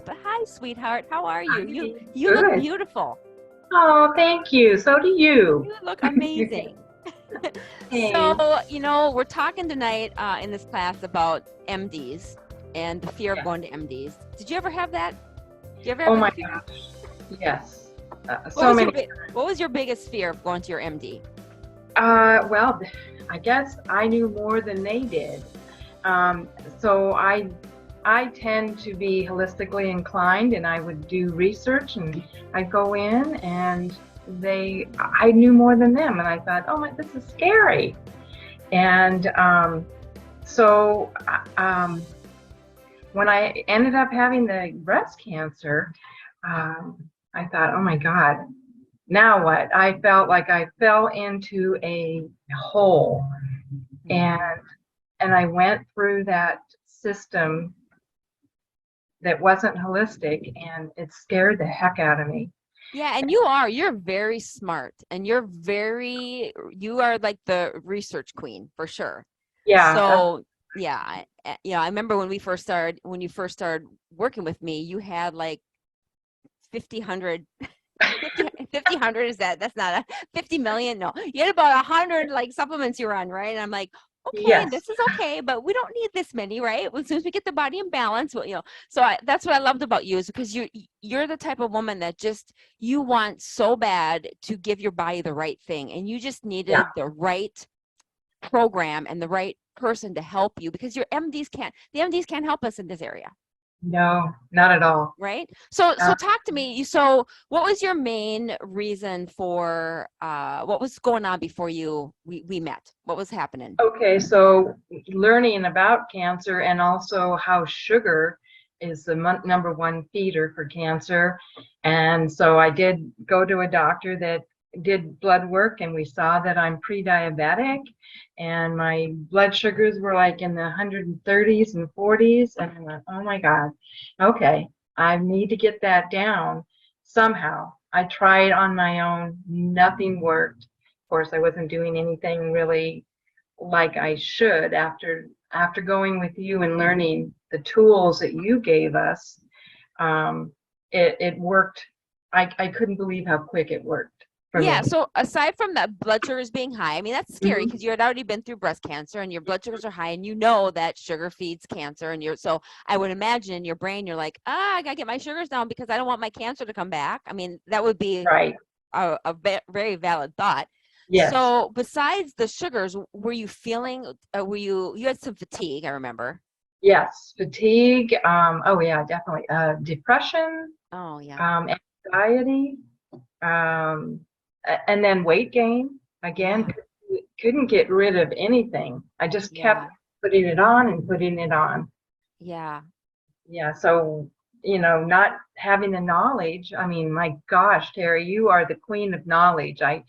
Hi, sweetheart. How are you? You Hi. you look Good. beautiful. Oh, thank you. So do you. You look amazing. So, Thanks. we're talking tonight in this class about MDs and the fear of Yeah. going to MDs. Did you ever have that? Did you ever Oh have my the fear? gosh. Yes. What So was your many. big What was your biggest fear of going to your MD? Well, I guess I knew more than they did. Um, so I tend to be holistically inclined, and I would do research, and I'd go in, and I knew more than them, and I thought, oh my, this is scary. And so um, when I ended up having the breast cancer, I thought, oh my God, now what? I felt like I fell into a hole, and Mhm. and I went through that system that wasn't holistic, and it scared the heck out of me. Yeah, and you're very smart and you are like the research queen for sure. Yeah, So, yeah, I remember when you first started working with me, you had like 50, 100, 50, 100 is that's not a 50 million. No, you had about 100 like supplements you were on, right? And I'm like, okay, yes, this is okay, but we don't need this many, right? Well, as soon as we get the body in balance, well, so that's what I loved about you is because you're the type of woman that just you want so bad to give your body the right thing, and you just yeah, needed the right program and the right person to help you because the MDs can't help us in this area, no, not at all. right? So Uh, talk to me. So what was your main reason for what was going on before we met? What was happening? Okay, so learning about cancer and also how sugar is the number one feeder for cancer. And so I did go to a doctor that did blood work, and we saw that I'm pre-diabetic, and my blood sugars were like in the 130s and 40s. And I went, oh my God, okay, I need to get that down somehow. I tried on my own, nothing worked. Of course, I wasn't doing anything really like I should after going with you and learning the tools that you gave us. It worked. I couldn't believe how quick it worked for Yeah, me. so aside from that blood sugars being high, I mean that's scary because Mhm. you had already been through breast cancer and your blood sugars are high and you know that sugar feeds cancer and you're so I would imagine in your brain you're like, I gotta get my sugars down because I don't want my cancer to come back. I mean, that would be Right. very valid thought. Yes. So besides the sugars, were you feeling, you had some fatigue, I remember. Yes. Fatigue. Oh yeah, definitely. Depression. Oh yeah. Anxiety. And then weight gain. Again, Yeah. couldn't get rid of anything. I just kept Yeah. putting it on and putting it on. Yeah. Yeah, so, not having the knowledge, I mean, my gosh, Terry, you are the queen of knowledge. I,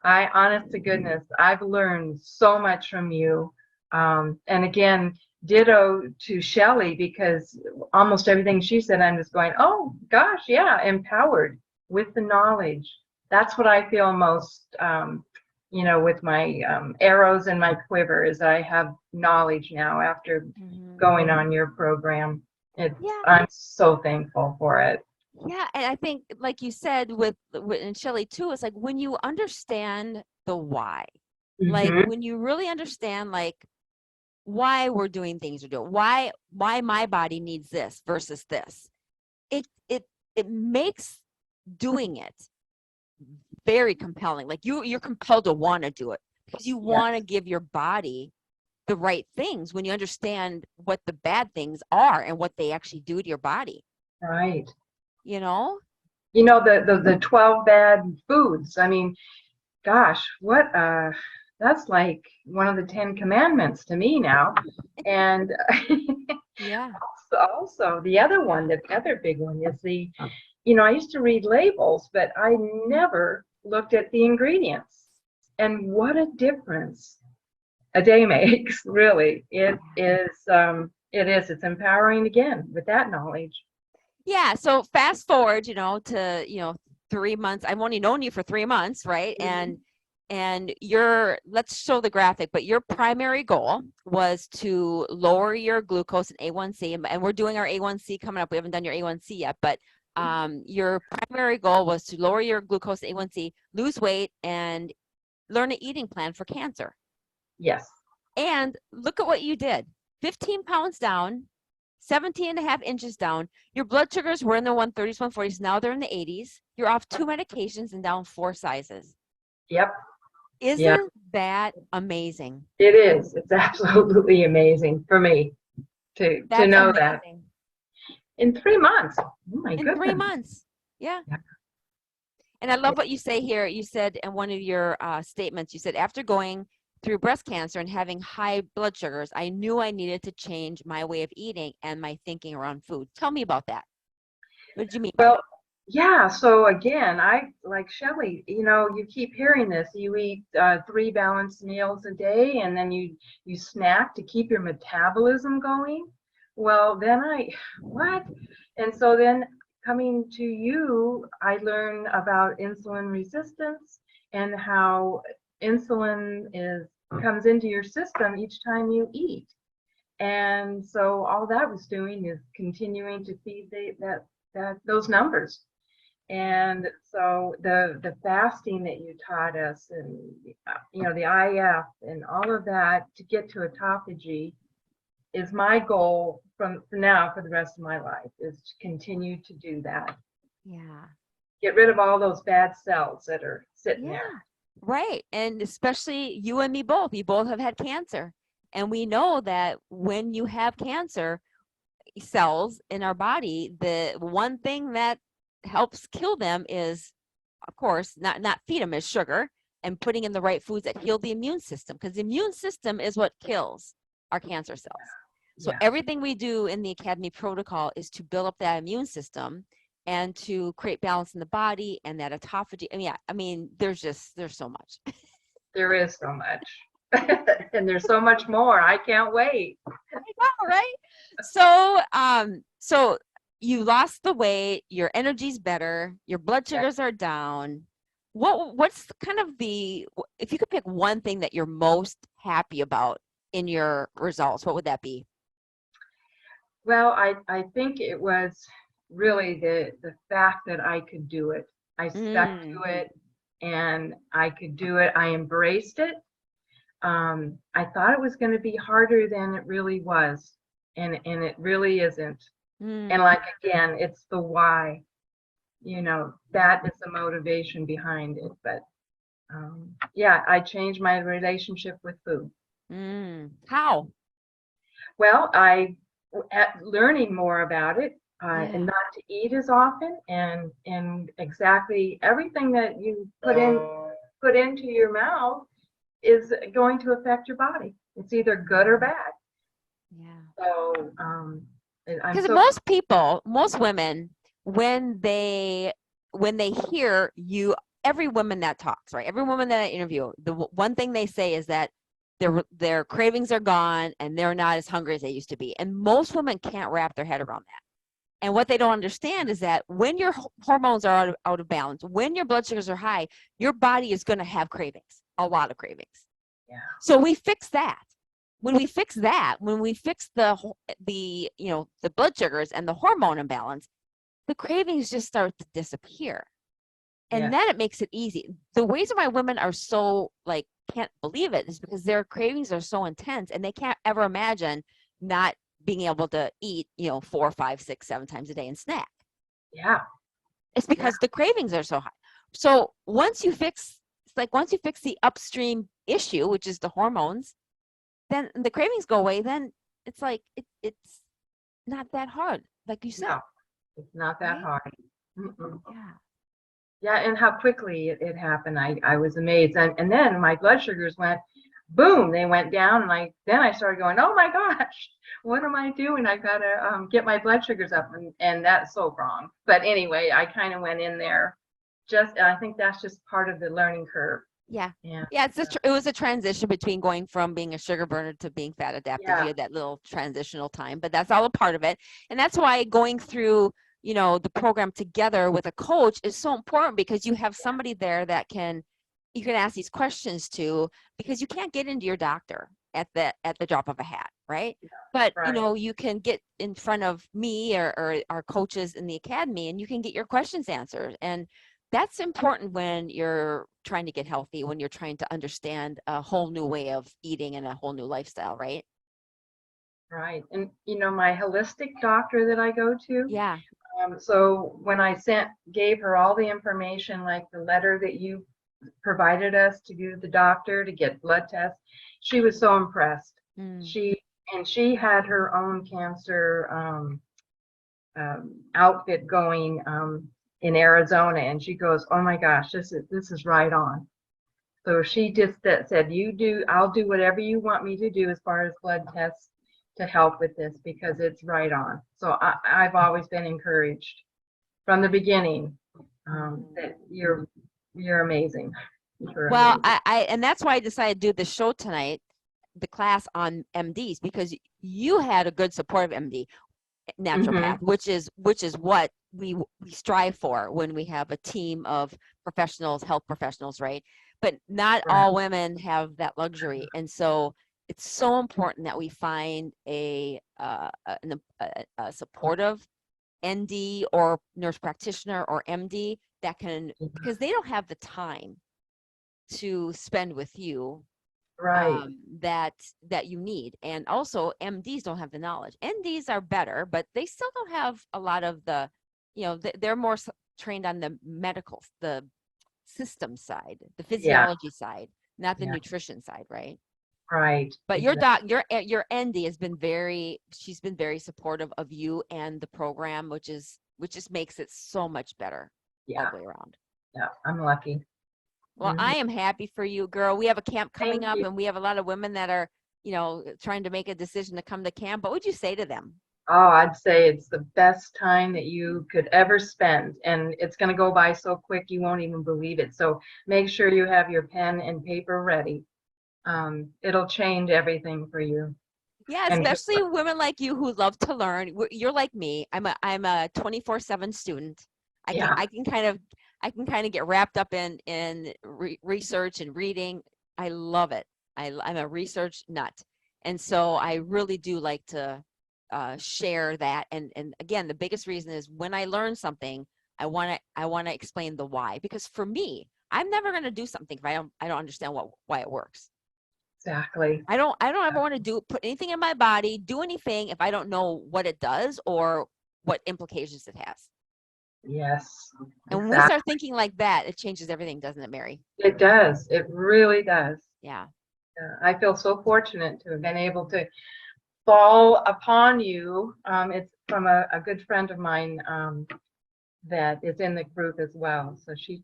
honest to goodness, I've learned so much from you. And again, ditto to Shelley, because almost everything she said, I'm just going, oh gosh, yeah, empowered with the knowledge. That's what I feel most, with my arrows in my quiver, is I have knowledge now after Hmm. going on your program. Yeah. I'm so thankful for it. Yeah, and I think, like you said, with and Shelley too, it's like when you understand the why, like Hmm. when you really understand like why we're doing things we're doing, why my body needs this versus this, it it it makes doing it very compelling. Like you're compelled to want to do it because you want to Yes, give your body the right things when you understand what the bad things are and what they actually do to your body, right. you know? The 12 bad foods. I mean, gosh, what that's like one of the 10 commandments to me now. And Yeah. also the other one, the other big one is I used to read labels, but I never looked at the ingredients. And what a difference a day makes, really. It's empowering again with that knowledge. Yeah. So fast forward, to, 3 months. I've only known you for 3 months, right? Mhm. And and let's show the graphic, but your primary goal was to lower your glucose and A1C, and we're doing our A1C coming up. We haven't done your A1C yet, but your primary goal was to lower your glucose and A1C, lose weight, and learn an eating plan for cancer. Yes. And look at what you did. 15 pounds down, 17 and a half inches down. Your blood sugars were in the 130s, 140s. Now they're in the 80s. You're off 2 medications and down 4 sizes. Yep. Isn't that amazing? It is. It's absolutely amazing for me to know that. In 3 months. Oh my goodness. In 3 months. Yeah. And I love what you say here. You said in one of your statements, you said, after going through breast cancer and having high blood sugars, I knew I needed to change my way of eating and my thinking around food. Tell me about that. What did you mean? Well, yeah. So again, I like Shelley, you keep hearing this. You eat 3 balanced meals a day, and then you snack to keep your metabolism going. Well, then what? And so then coming to you, I learned about insulin resistance and how insulin comes into your system each time you eat. And so all that was doing is continuing to feed those numbers. And so the fasting that you taught us, and the IF and all of that to get to autophagy is my goal for now for the rest of my life, is to continue to do that. Yeah. Get rid of all those bad cells that are sitting there. Right. And especially you and me both. We both have had cancer. And we know that when you have cancer cells in our body, the one thing that helps kill them is, of course, not feed them, is sugar, and putting in the right foods that heal the immune system, because the immune system is what kills our cancer cells. So everything we do in the Academy protocol is to build up that immune system and to create balance in the body and that autophagy. I mean, there's so much. There is so much. And there's so much more. I can't wait. I know, right? So you lost the weight, your energy's better, your blood sugars are down. What's kind of if you could pick one thing that you're most happy about in your results, what would that be? Well, I think it was really the fact that I could do it. I stuck to it, and I could do it. I embraced it. I thought it was going to be harder than it really was, and it really isn't. And like, again, it's the why, that is the motivation behind it. But I changed my relationship with food. How? Well, learning more about it, and not to eat as often, and exactly everything that you put into your mouth is going to affect your body. It's either good or bad. Yeah. So because most women, when they hear you, every woman that talks, right? Every woman that I interview, the one thing they say is that their cravings are gone and they're not as hungry as they used to be. And most women can't wrap their head around that. And what they don't understand is that when your hormones are out of balance, when your blood sugars are high, your body is going to have cravings, a lot of cravings. Yeah. So we fix that. When we fix the blood sugars and the hormone imbalance, the cravings just start to disappear. And then it makes it easy. The reason why women are so can't believe it is because their cravings are so intense and they can't ever imagine not being able to eat, 4, 5, 6, 7 times a day and snack. Yeah. It's because the cravings are so high. So once you fix the upstream issue, which is the hormones, then the cravings go away. Then it's it's not that hard, like you said. No, it's not that hard. Yeah. Yeah, and how quickly it happened. I was amazed. And then my blood sugars went, boom, they went down. And then I started going, oh my gosh, what am I doing? I got to get my blood sugars up. And that's so wrong. But anyway, I kind of went in there. I think that's just part of the learning curve. Yeah. It was a transition between going from being a sugar burner to being fat adaptive. You had that little transitional time, but that's all a part of it. And that's why going through, the program together with a coach is so important, because you have somebody there that can, you can ask these questions to, because you can't get into your doctor at the drop of a hat, right? But you Right. know, you can get in front of me or our coaches in the academy, and you can get your questions answered. And that's important when you're trying to get healthy, when you're trying to understand a whole new way of eating and a whole new lifestyle, right? Right. And my holistic doctor that I go to, Yeah. so when I gave her all the information, like the letter that you provided us to go to the doctor to get blood tests, she was so impressed. Mm. She had her own cancer outfit going in Arizona, and she goes, "Oh my gosh, this is right on." So she just said, I'll do whatever you want me to do as far as blood tests to help with this, because it's right on. So I've always been encouraged from the beginning that you're amazing. You're Well, amazing. and that's why I decided to do the show tonight, the class on MDs, because you had a good supportive MD, naturopath, Mm-hmm. which is what we strive for when we have a team of professionals, health professionals, right? But not Right. all women have that luxury, and so it's so important that we find a supportive ND or nurse practitioner or MD that can, because they don't have the time to spend with you, Right. that you need. And also MDs don't have the knowledge. NDs are better, but they still don't have a lot of the, they're more trained on the medical, the system side, the Yeah. physiology side, not the Yeah. nutrition side, right? Right. But Exactly. your ND has been she's been very supportive of you and the program, which just makes it so much better all Yeah. the way around. Yeah. I'm lucky. Well, Mhm. I am happy for you, girl. We have a camp coming Thank up, you. and we have a lot of women that are, trying to make a decision to come to camp. What would you say to them? Oh, I'd say it's the best time that you could ever spend, and it's going to go by so quick you won't even believe it. So make sure you have your pen and paper ready. It'll change everything for you. Yeah, And especially women like you who love to learn. You're like me. I'm a 24/7 student. I can yeah, I can kind of I can kind of get wrapped up in research and reading. I love it. I'm a research nut, and so I really do like to share that. And again, the biggest reason is when I learn something, I want to explain the why. Because for me, I'm never going to do something if I don't understand why it works. exactly. I don't ever want to put anything in my body, do anything if I don't know what it does or what implications it has. Yes, And when we exactly. start thinking like that, it changes everything, doesn't it, Mary? It does. It really does. Yeah. I feel so fortunate to have been able to fall upon you. It's from a good friend of mine that is in the group as well. So she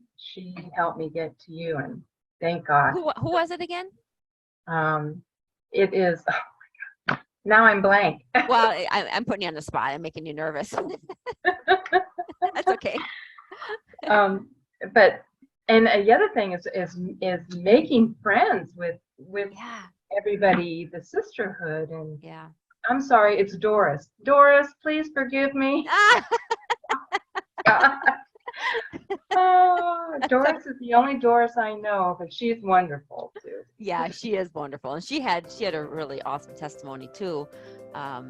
helped me get to you, and thank God. Who was it again? Um, it is now I'm blank. Well, I'm putting you on the spot. I'm making you nervous. That's okay. um, but the other thing is making friends with Yeah. everybody, the sisterhood, and Yeah. I'm sorry, it's Doris. Doris, please forgive me. Ah, Oh, so, Doris is the only Doris I know, but she's wonderful too. yeah, she is wonderful. And she had a really awesome testimony too. I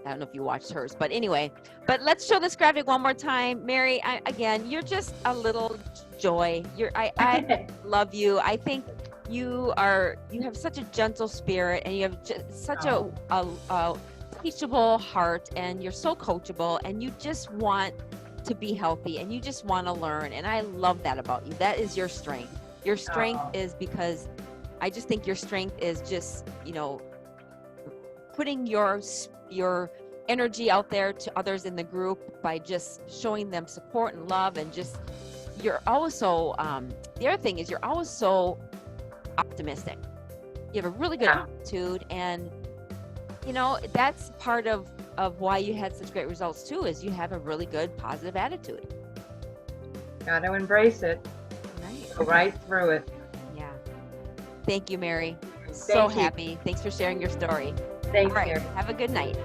don't know if you watched hers, but anyway, but let's show this graphic one more time. Mary, again, you're just a little joy. I love you. I think you have such a gentle spirit, and you have such a teachable heart, and you're so coachable, and you just want to be healthy, and you just want to learn. And I love that about you. That is your strength. Your strength is because I just think your strength is just, putting your energy out there to others in the group by just showing them support and love, and just you're always so the other thing is you're always so optimistic. You have a really good attitude, and that's part of why you had such great results too, is you have a really good positive attitude. Got to embrace it. Right. Go right through it. Yeah. Thank you, Mary. So Thank you. happy. Thanks for sharing your story. Thanks, All right. Mary. Have a good night.